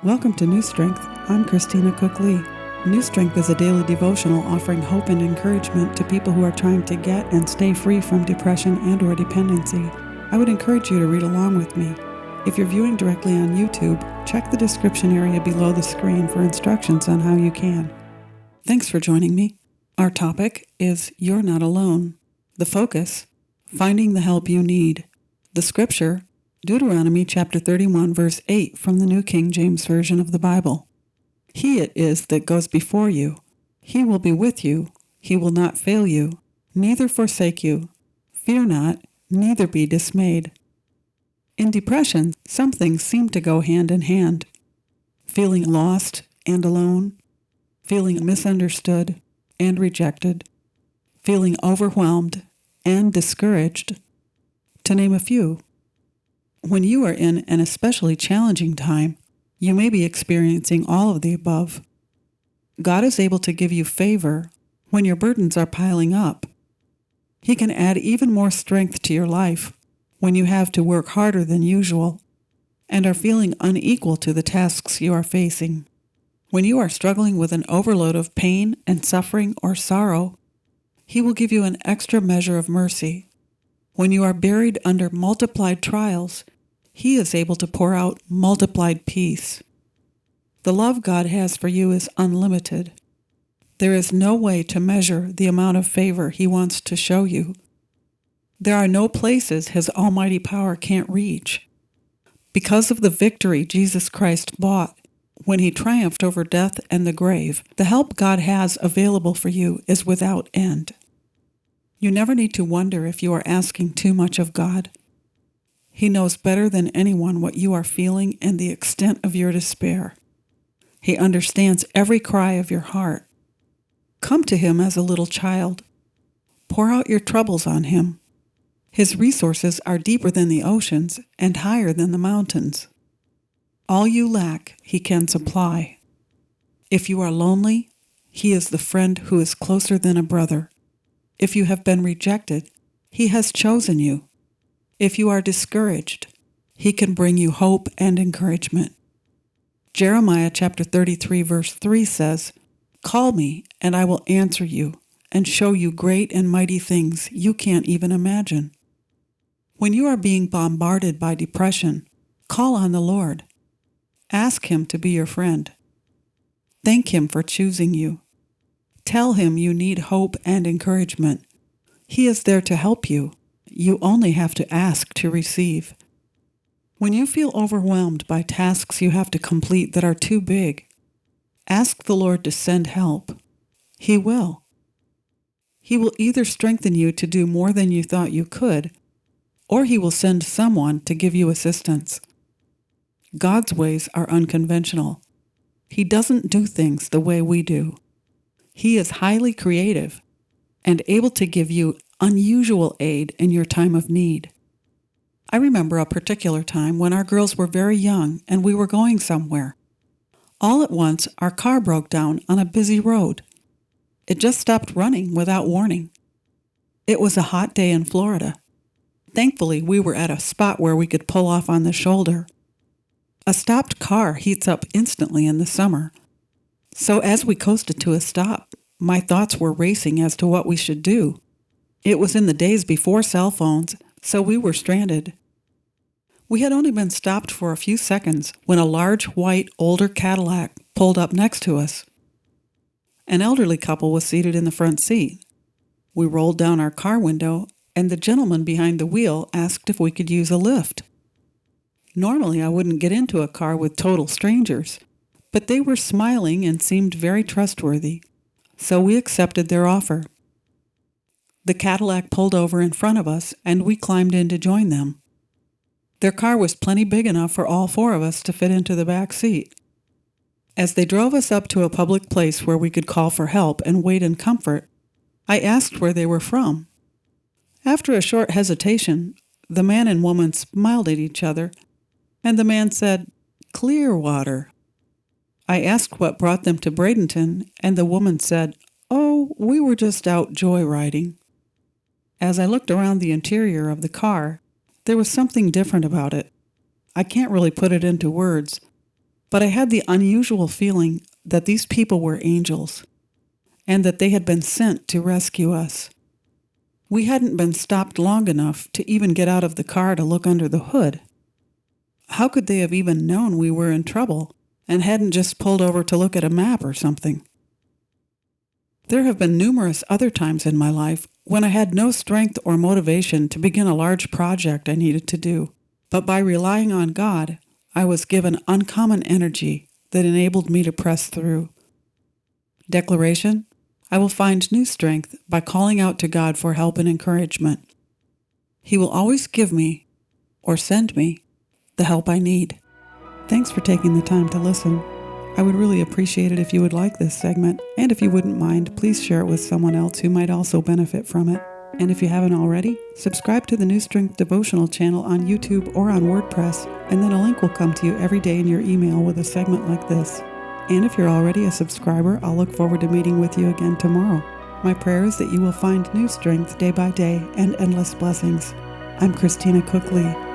Welcome to New Strength. I'm Christina Cook Lee. New Strength is a daily devotional offering hope and encouragement to people who are trying to get and stay free from depression and/or dependency. I would encourage you to read along with me. If you're viewing directly on YouTube, check the description area below the screen for instructions on how you can. Thanks for joining me. Our topic is You're Not Alone. The focus, finding the help you need. The scripture, Deuteronomy chapter 31, verse 8 from the New King James Version of the Bible. He it is that goes before you. He will be with you. He will not fail you, neither forsake you. Fear not, neither be dismayed. In depression, some things seem to go hand in hand. Feeling lost and alone, feeling misunderstood and rejected, feeling overwhelmed and discouraged, to name a few. When you are in an especially challenging time, you may be experiencing all of the above. God is able to give you favor when your burdens are piling up. He can add even more strength to your life when you have to work harder than usual and are feeling unequal to the tasks you are facing. When you are struggling with an overload of pain and suffering or sorrow, He will give you an extra measure of mercy. When you are buried under multiplied trials, He is able to pour out multiplied peace. The love God has for you is unlimited. There is no way to measure the amount of favor He wants to show you. There are no places His almighty power can't reach. Because of the victory Jesus Christ bought when He triumphed over death and the grave, the help God has available for you is without end. You never need to wonder if you are asking too much of God. He knows better than anyone what you are feeling and the extent of your despair. He understands every cry of your heart. Come to Him as a little child. Pour out your troubles on Him. His resources are deeper than the oceans and higher than the mountains. All you lack, He can supply. If you are lonely, He is the friend who is closer than a brother. If you have been rejected, He has chosen you. If you are discouraged, He can bring you hope and encouragement. Jeremiah chapter 33 verse 3 says, "Call me, and I will answer you, and show you great and mighty things you can't even imagine." When you are being bombarded by depression, call on the Lord. Ask Him to be your friend. Thank Him for choosing you. Tell Him you need hope and encouragement. He is there to help you. You only have to ask to receive. When you feel overwhelmed by tasks you have to complete that are too big, ask the Lord to send help. He will. He will either strengthen you to do more than you thought you could, or He will send someone to give you assistance. God's ways are unconventional. He doesn't do things the way we do. He is highly creative and able to give you unusual aid in your time of need. I remember a particular time when our girls were very young and we were going somewhere. All at once, our car broke down on a busy road. It just stopped running without warning. It was a hot day in Florida. Thankfully, we were at a spot where we could pull off on the shoulder. A stopped car heats up instantly in the summer. So as we coasted to a stop, my thoughts were racing as to what we should do. It was in the days before cell phones, so we were stranded. We had only been stopped for a few seconds when a large, white, older Cadillac pulled up next to us. An elderly couple was seated in the front seat. We rolled down our car window, and the gentleman behind the wheel asked if we could use a lift. Normally, I wouldn't get into a car with total strangers, but they were smiling and seemed very trustworthy, so we accepted their offer. The Cadillac pulled over in front of us, and we climbed in to join them. Their car was plenty big enough for all four of us to fit into the back seat. As they drove us up to a public place where we could call for help and wait in comfort, I asked where they were from. After a short hesitation, the man and woman smiled at each other, and the man said, "Clearwater." I asked what brought them to Bradenton, and the woman said, "Oh, we were just out joyriding." As I looked around the interior of the car, there was something different about it. I can't really put it into words, But I had the unusual feeling that these people were angels, and that they had been sent to rescue us. We hadn't been stopped long enough to even get out of the car to look under the hood. How could they have even known we were in trouble and hadn't just pulled over to look at a map or something? There have been numerous other times in my life when I had no strength or motivation to begin a large project I needed to do, but by relying on God, I was given uncommon energy that enabled me to press through. Declaration: I will find new strength by calling out to God for help and encouragement. He will always give me, or send me, the help I need. Thanks for taking the time to listen. I would really appreciate it if you would like this segment, and if you wouldn't mind, please share it with someone else who might also benefit from it. And if you haven't already, subscribe to the New Strength Devotional channel on YouTube or on WordPress, and then a link will come to you every day in your email with a segment like this. And if you're already a subscriber, I'll look forward to meeting with you again tomorrow. My prayer is that you will find new strength day by day and endless blessings. I'm Christina Cookley.